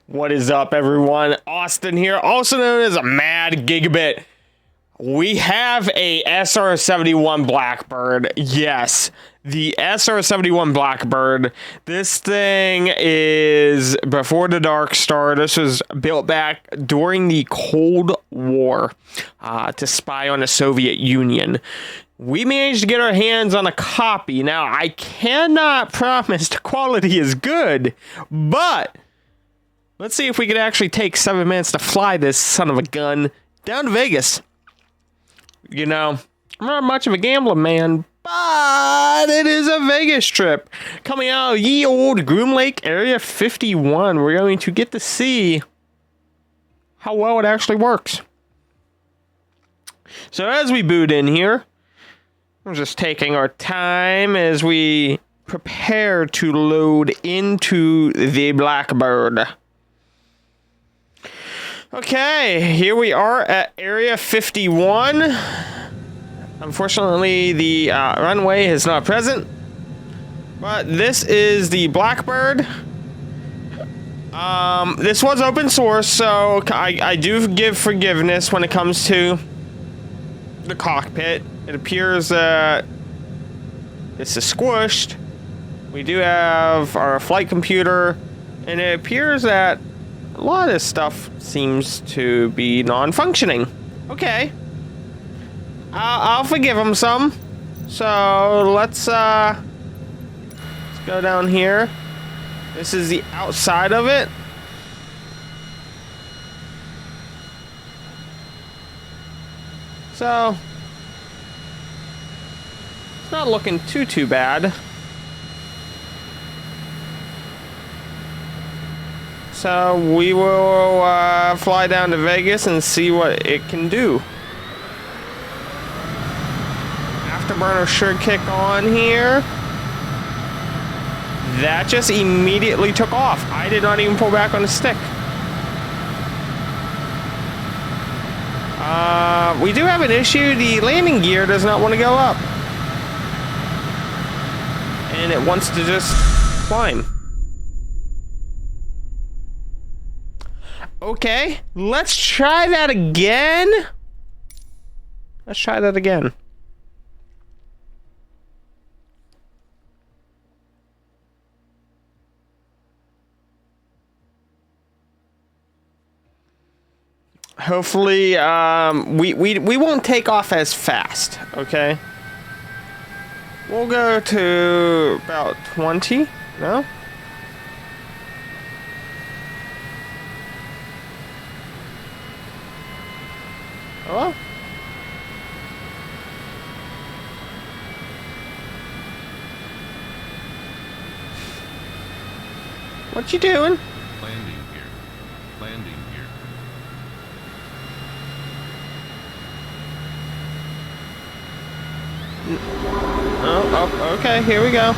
What is up, everyone? Austin here, also known as Mad Gigabit. We have a SR-71 Blackbird. Yes, the SR-71 Blackbird. This thing is before the Dark Star. This was built back during the Cold War to spy on the Soviet Union. We managed to get our hands on a copy. Now, I cannot promise the quality is good, but let's see if we can actually take 7 minutes to fly this son of a gun down to Vegas. You know, I'm not much of a gambling man, but it is a Vegas trip. Coming out of ye old Groom Lake Area 51, we're going to get to see how well it actually works. So as we boot in here, we're just taking our time as we prepare to load into the Blackbird. Okay, here we are at Area 51. Unfortunately, the runway is not present, but this is the Blackbird. This was open source, so I do give forgiveness when it comes to the cockpit. It appears that this is squished. We do have our flight computer, and it appears that a lot of this stuff seems to be non-functioning. Okay. I'll forgive him some. So let's go down here. This is the outside of it. So it's not looking too bad. So we will fly down to Vegas and see what it can do. Afterburner should kick on here. That just immediately took off. I did not even pull back on the stick. We do have an issue. The landing gear does not want to go up. And it wants to just climb. Okay, let's try that again. Let's try that again. Hopefully, we won't take off as fast, okay? We'll go to about 20, no? Hello? What you doing? Landing gear. Landing gear. Oh, okay, here we go.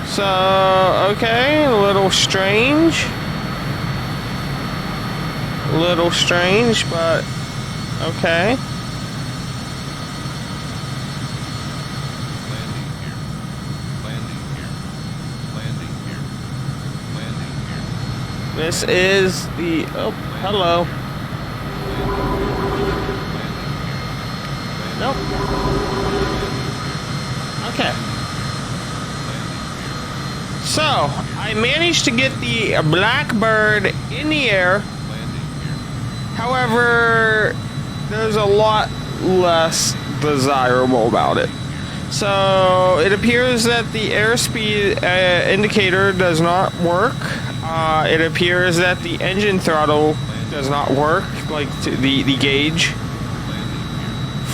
So, okay, a little strange. A little strange, but okay. Landing gear. Landing gear. Landing gear. Landing gear. This is the... Oh, hello. Nope. Okay. So, I managed to get the Blackbird in the air. However, there's a lot less desirable about it. So, it appears that the airspeed indicator does not work. It appears that the engine throttle does not work, like the gauge.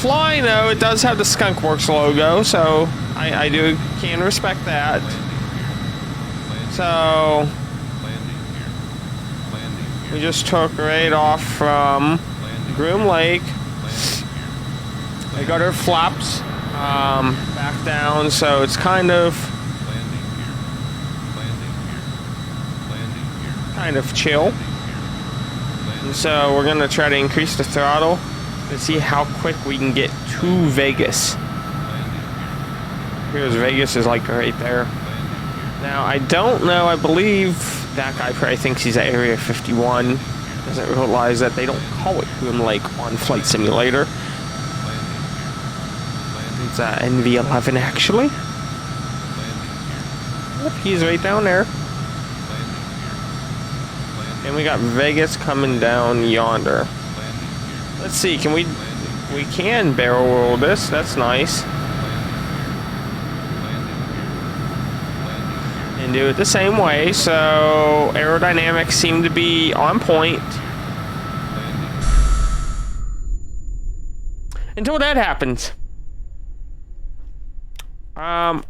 Flying, though, it does have the Skunkworks logo, so I can respect that. So, we just took right off from Groom Lake. I got our flaps back down, so it's kind of chill. And so we're gonna try to increase the throttle. Let's see how quick we can get to Vegas. Here's Vegas is like right there. Now, I don't know, I believe that guy probably thinks he's at Area 51. Doesn't realize that they don't call it Boom Lake on Flight Simulator. It's NV11 actually. Yep, he's right down there. And we got Vegas coming down yonder. Let's see, can we can barrel roll this, that's nice. And do it the same way, so aerodynamics seem to be on point. Until that happens.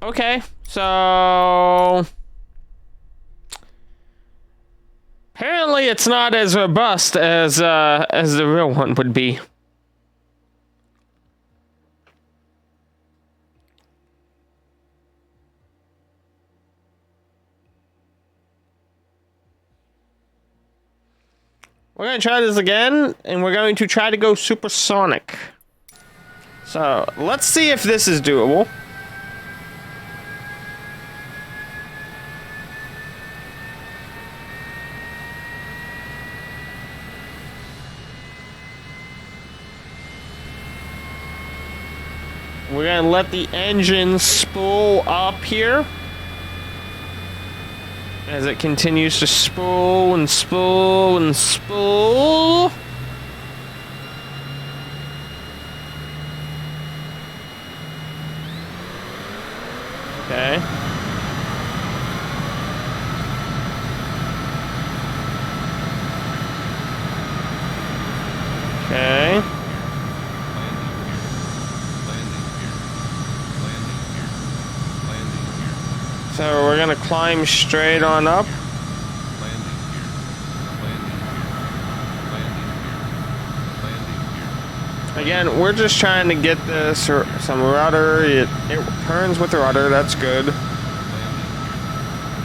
Okay, so apparently it's not as robust as the real one would be. We're going to try this again, and we're going to try to go supersonic. So, let's see if this is doable. We're going to let the engine spool up here. As it continues to spool and spool and spool. Okay. Okay. So we're gonna climb straight on up. Again, we're just trying to get this some rudder. It turns with the rudder, that's good.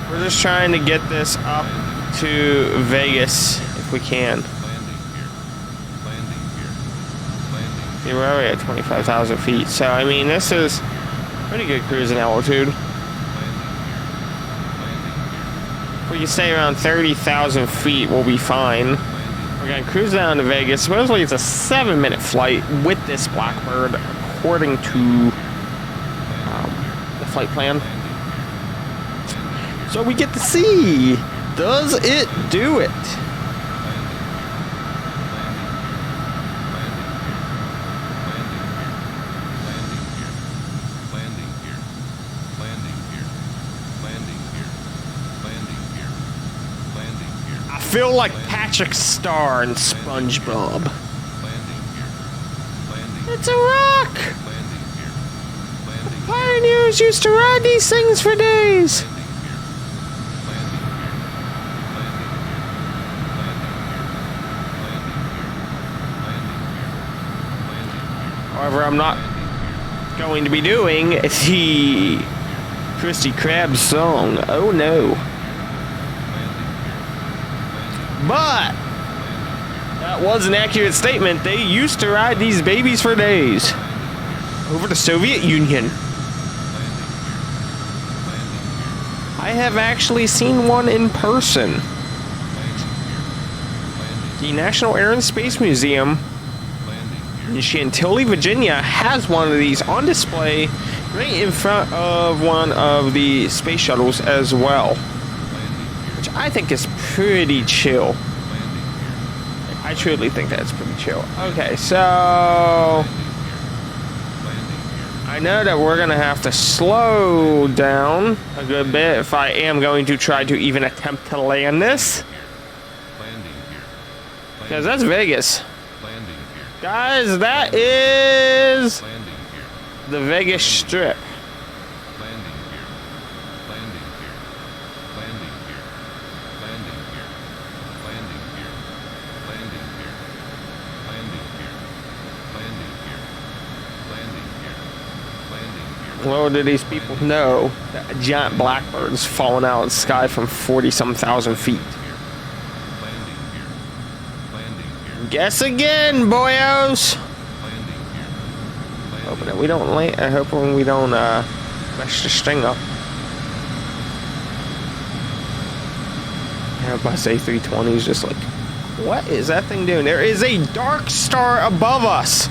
We're just trying to get this up to Vegas if we can. See, we're already at 25,000 feet, so I mean, this is pretty good cruising altitude. If we can stay around 30,000 feet, we'll be fine. We're gonna cruise down to Vegas. Supposedly it's a 7-minute flight with this Blackbird, according to the flight plan. So we get to see, does it do it? I feel like Patrick Star in SpongeBob. It's a rock! The pioneers used to ride these things for days. However, I'm not going to be doing the Krusty Krab song. Oh no. But that was an accurate statement. They used to ride these babies for days over the Soviet Union. I have actually seen one in person. The National Air and Space Museum in Chantilly, Virginia has one of these on display right in front of one of the space shuttles as well. I think it's pretty chill. I truly think that's pretty chill. Okay, so I know that we're gonna have to slow down a good bit if I am going to try to even attempt to land this. Because that's Vegas. Guys, that is the Vegas Strip. Little do these people know that a giant Blackbird is falling out of the sky from 40-some thousand feet. Guess again, boyos. Hoping that we don't land. Hoping we don't mess the string up. Airbus A320 is just like, what is that thing doing? There is a dark star above us.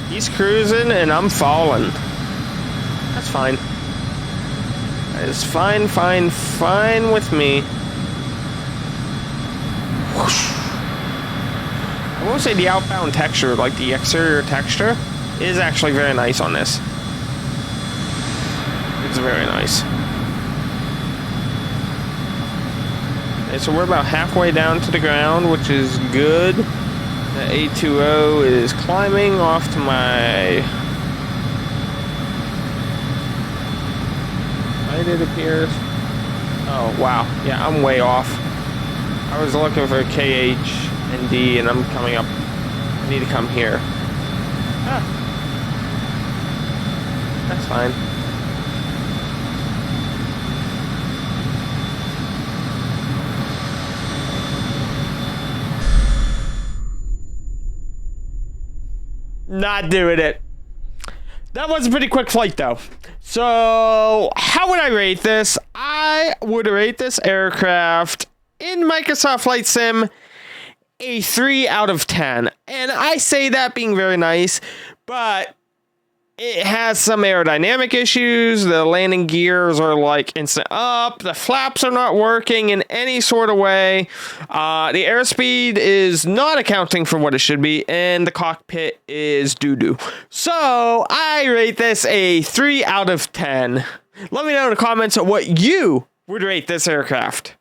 He's cruising and I'm falling. That's fine. That is fine, fine, fine with me. Whoosh. I will say the outbound texture, like the exterior texture, is actually very nice on this. It's very nice. Okay, so we're about halfway down to the ground, which is good. The A20 is climbing off to my right, it appears. Oh, wow. Yeah, I'm way off. I was looking for KH and D, and I'm coming up. I need to come here. Ah. That's fine. Not doing it. That was a pretty quick flight, though. So, how would I rate this? I would rate this aircraft in Microsoft Flight Sim a 3 out of 10. And I say that being very nice, but it has some aerodynamic issues. The landing gears are like instant up. The flaps are not working in any sort of way. The airspeed is not accounting for what it should be. And the cockpit is doo-doo. So I rate this a 3 out of 10. Let me know in the comments what you would rate this aircraft.